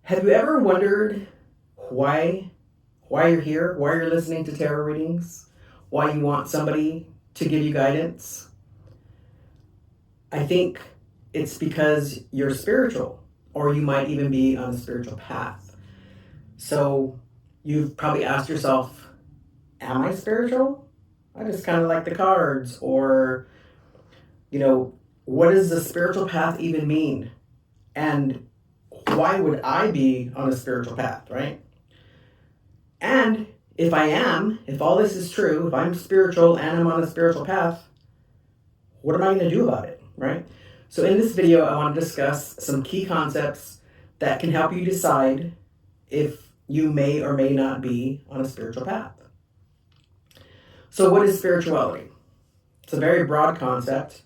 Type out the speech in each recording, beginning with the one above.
Have you ever wondered why why you're here, why you're listening to tarot readings, why you want somebody to give you guidance? I think it's because you're spiritual, or you might even be on a spiritual path. So you've probably asked yourself, am I spiritual? I just kind of like the cards, or, you know, what does the spiritual path even mean? And why would I be on a spiritual path, right? And if all this is true, if I'm spiritual and I'm on a spiritual path, what am I going to do about it, right? So in this video, I want to discuss some key concepts that can help you decide if you may or may not be on a spiritual path. So what is spirituality? It's a very broad concept.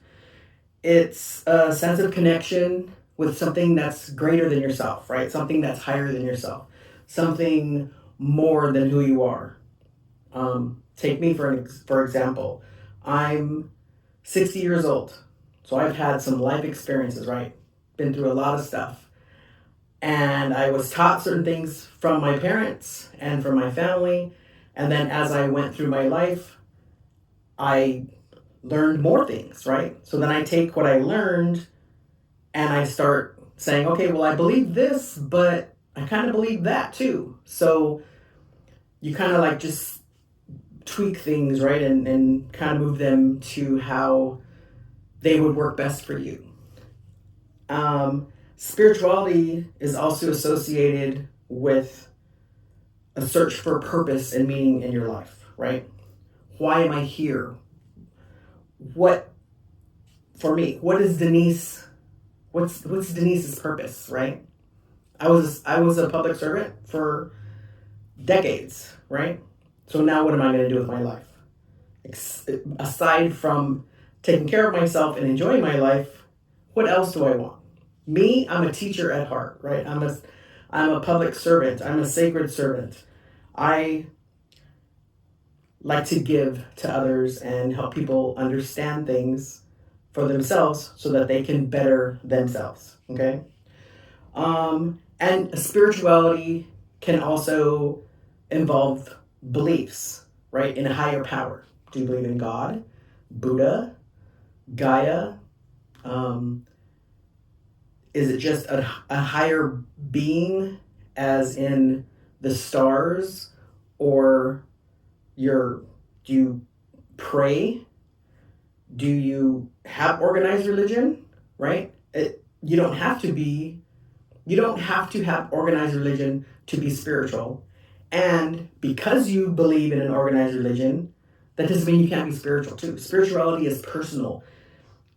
It's a sense of connection with something that's greater than yourself, right? Something that's higher than yourself. Something more than who you are. Take me for example. I'm 60 years old, so I've had some life experiences, right? Been through a lot of stuff. And I was taught certain things from my parents and from my family. And then as I went through my life, I learned more things, right? So then I take what I learned and I start saying, okay, well, I believe this, but I kind of believe that too. So you kind of like just tweak things, right? And kind of move them to how they would work best for you. Spirituality is also associated with a search for purpose and meaning in your life, right? Why am I here? For me, what is Denise? What's Denise's purpose, right? I was a public servant for decades, right? So now what am I going to do with my life? Aside from taking care of myself and enjoying my life, what else do I want? Me, I'm a teacher at heart, right? I'm a public servant. I'm a sacred servant. I like to give to others and help people understand things for themselves so that they can better themselves, okay? And spirituality can also involve beliefs, right, in a higher power. Do you believe in God, Buddha, Gaia? Is it just a higher being, as in the stars, or do you pray? Do you have organized religion, right? You don't have to have organized religion to be spiritual. And because you believe in an organized religion, that doesn't mean you can't be spiritual too. Spirituality is personal.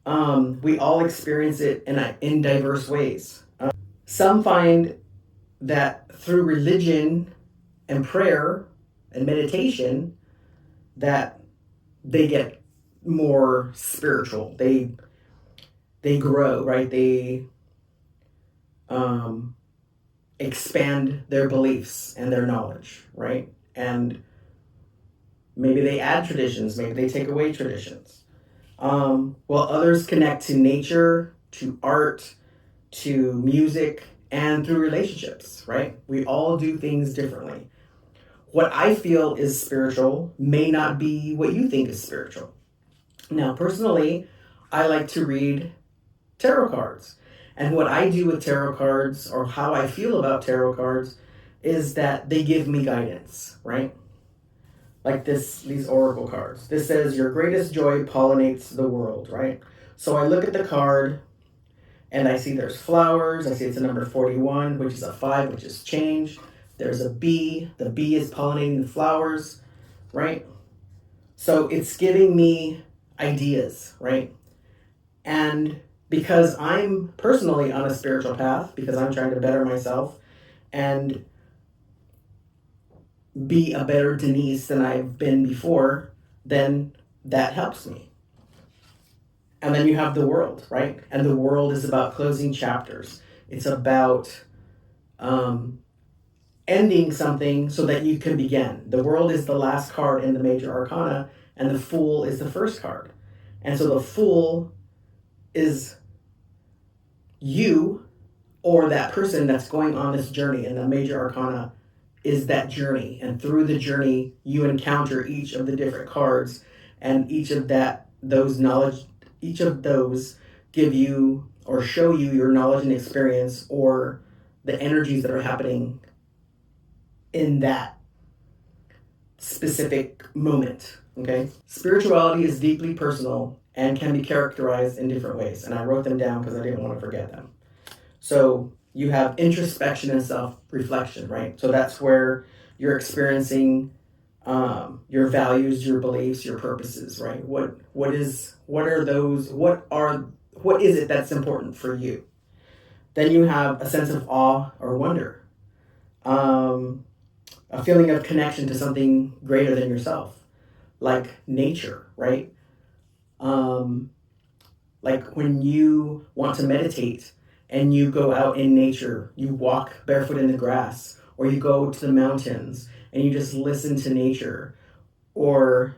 We all experience it in diverse ways. Some find that through religion and prayer and meditation that they get more spiritual. They grow, right? They expand their beliefs and their knowledge, right? And maybe they add traditions, maybe they take away traditions. While others connect to nature, to art, to music, and through relationships, right? We all do things differently. What I feel is spiritual may not be what you think is spiritual. Now, personally, I like to read tarot cards. And what I do with tarot cards, or how I feel about tarot cards, is that they give me guidance, right? Like these oracle cards. This says, your greatest joy pollinates the world, right? So I look at the card and I see there's flowers. I see it's a number 41, which is a 5, which is change. There's a bee. The bee is pollinating the flowers, right? So it's giving me ideas, right? And because I'm personally on a spiritual path, because I'm trying to better myself and be a better Denise than I've been before, then that helps me. And then you have the world, right? And the world is about closing chapters. It's about ending something so that you can begin. The world is the last card in the major arcana, and the Fool is the first card. And so the Fool is you or that person that's going on this journey, and the major arcana is that journey. And through the journey, you encounter each of the different cards, and each of those give you or show you your knowledge and experience, or the energies that are happening in that specific moment. Okay? Spirituality is deeply personal and can be characterized in different ways. And I wrote them down because I didn't want to forget them. So you have introspection and self-reflection, right? So that's where you're experiencing your values, your beliefs, your purposes, right? What is it that's important for you? Then you have a sense of awe or wonder, a feeling of connection to something greater than yourself, like nature, right? Like when you want to meditate and you go out in nature, you walk barefoot in the grass, or you go to the mountains and you just listen to nature, or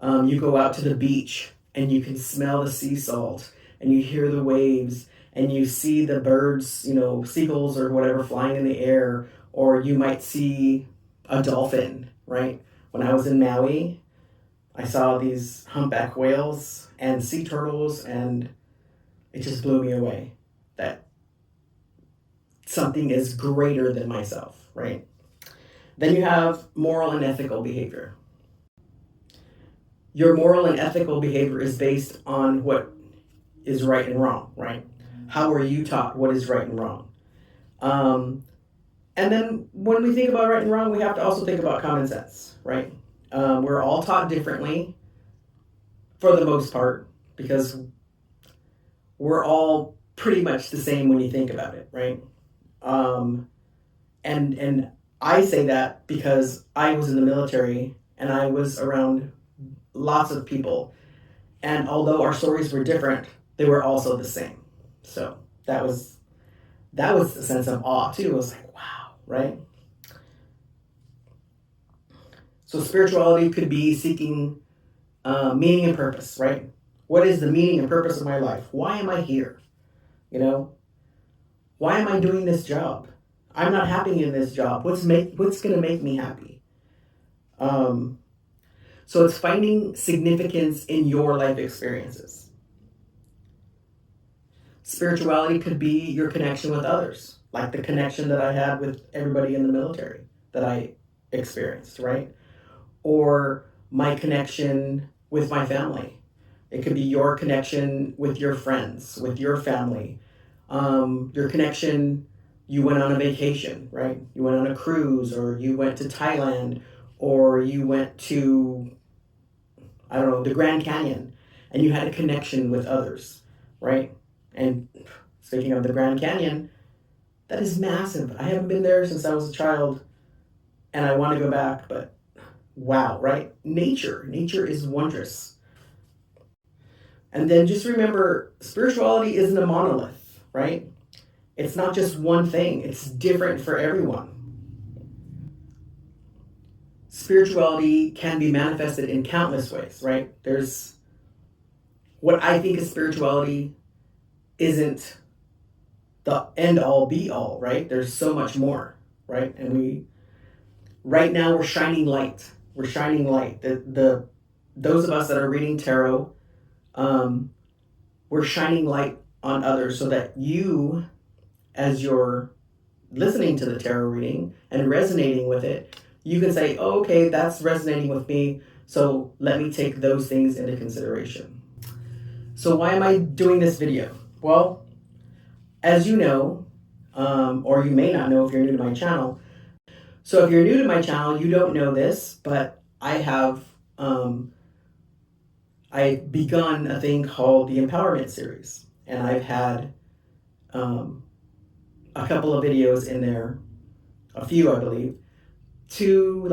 you go out to the beach and you can smell the sea salt and you hear the waves and you see the birds, seagulls or whatever flying in the air, or you might see a dolphin, right? When I was in Maui, I saw these humpback whales and sea turtles, and it just blew me away that something is greater than myself, right? Then you have moral and ethical behavior. Your moral and ethical behavior is based on what is right and wrong, right? How are you taught what is right and wrong? And then when we think about right and wrong, we have to also think about common sense, right? We're all taught differently for the most part, because we're all pretty much the same when you think about it, right? And I say that because I was in the military and I was around lots of people, and although our stories were different, they were also the same. So that was a sense of awe too. It was like, wow, right? So spirituality could be seeking meaning and purpose, right? What is the meaning and purpose of my life? Why am I here? Why am I doing this job? I'm not happy in this job. What's going to make me happy? So it's finding significance in your life experiences. Spirituality could be your connection with others, like the connection that I had with everybody in the military that I experienced, right? Or my connection with my family. It could be your connection with your friends, with your family. Your connection, you went on a vacation, right? You went on a cruise, or you went to Thailand, or you went to, I don't know, the Grand Canyon, and you had a connection with others, right? And speaking of the Grand Canyon, that is massive. I haven't been there since I was a child, and I want to go back, but wow, right? Nature is wondrous. And then just remember, spirituality isn't a monolith, right? It's not just one thing. It's different for everyone. Spirituality can be manifested in countless ways, right? There's what I think of spirituality isn't the end all be all, right? There's so much more, right? And right now we're shining light. We're shining light. Those of us that are reading tarot, we're shining light on others so that you, as you're listening to the tarot reading and resonating with it, you can say, oh, okay, that's resonating with me, so let me take those things into consideration. So why am I doing this video? Well, as you know, or you may not know if you're new to my channel. So if you're new to my channel, you don't know this, but I have begun a thing called the Empowerment Series. And I've had a couple of videos in there, a few I believe, to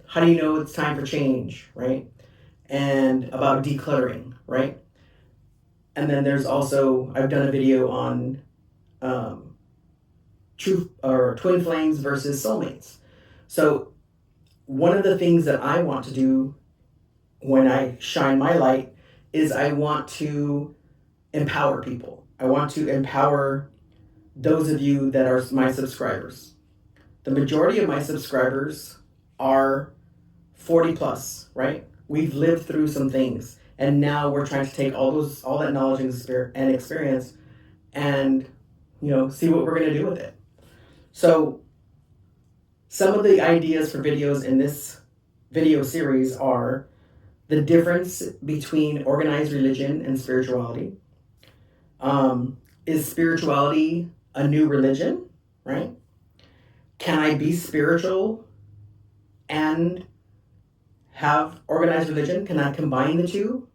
how do you know it's time for change, right? And about decluttering, right? And then there's also, I've done a video on truth or twin flames versus soulmates. So one of the things that I want to do when I shine my light is I want to empower people. I want to empower those of you that are my subscribers. The majority of my subscribers are 40 plus, right? We've lived through some things, and now we're trying to take all that knowledge and experience and, see what we're going to do with it. So some of the ideas for videos in this video series are the difference between organized religion and spirituality. Is spirituality a new religion, right? Can I be spiritual and have organized religion? Can I combine the two?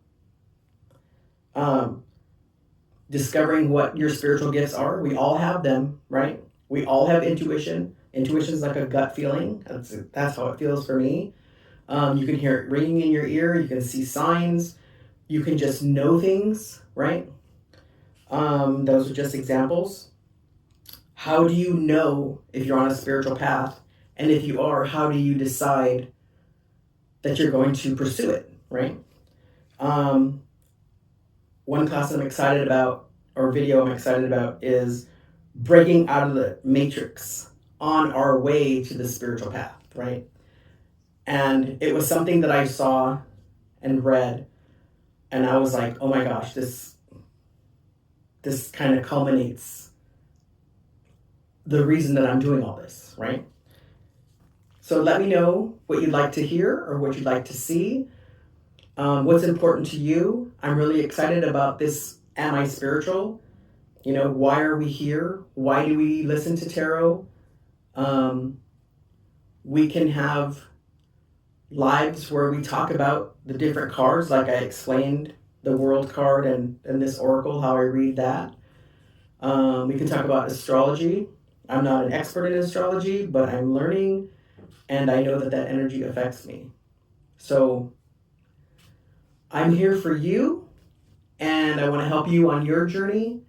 Discovering what your spiritual gifts are. We all have them, right? We all have intuition. Intuition is like a gut feeling. That's how it feels for me. You can hear it ringing in your ear. You can see signs. You can just know things, right? Those are just examples. How do you know if you're on a spiritual path? And if you are, how do you decide that you're going to pursue it, right? One class I'm excited about, or video I'm excited about, is breaking out of the matrix on our way to the spiritual path, right? And it was something that I saw and read, and I was like, oh my gosh, this kind of culminates the reason that I'm doing all this, right? So let me know what you'd like to hear or what you'd like to see. What's important to you. I'm really excited about this Am I Spiritual? Why are we here? Why do we listen to tarot? We can have lives where we talk about the different cards, like I explained the World card and this Oracle, how I read that. We can talk about astrology. I'm not an expert in astrology, but I'm learning, and I know that energy affects me. So I'm here for you, and I want to help you on your journey.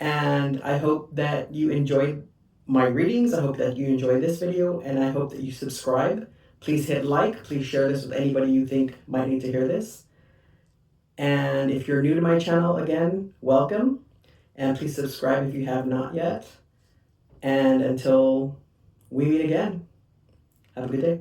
And I hope that you enjoyed my readings. I hope that you enjoyed this video, and I hope that you subscribe. Please hit like. Please share this with anybody you think might need to hear this. And if you're new to my channel, again, welcome. And please subscribe if you have not yet. And until we meet again, have a good day.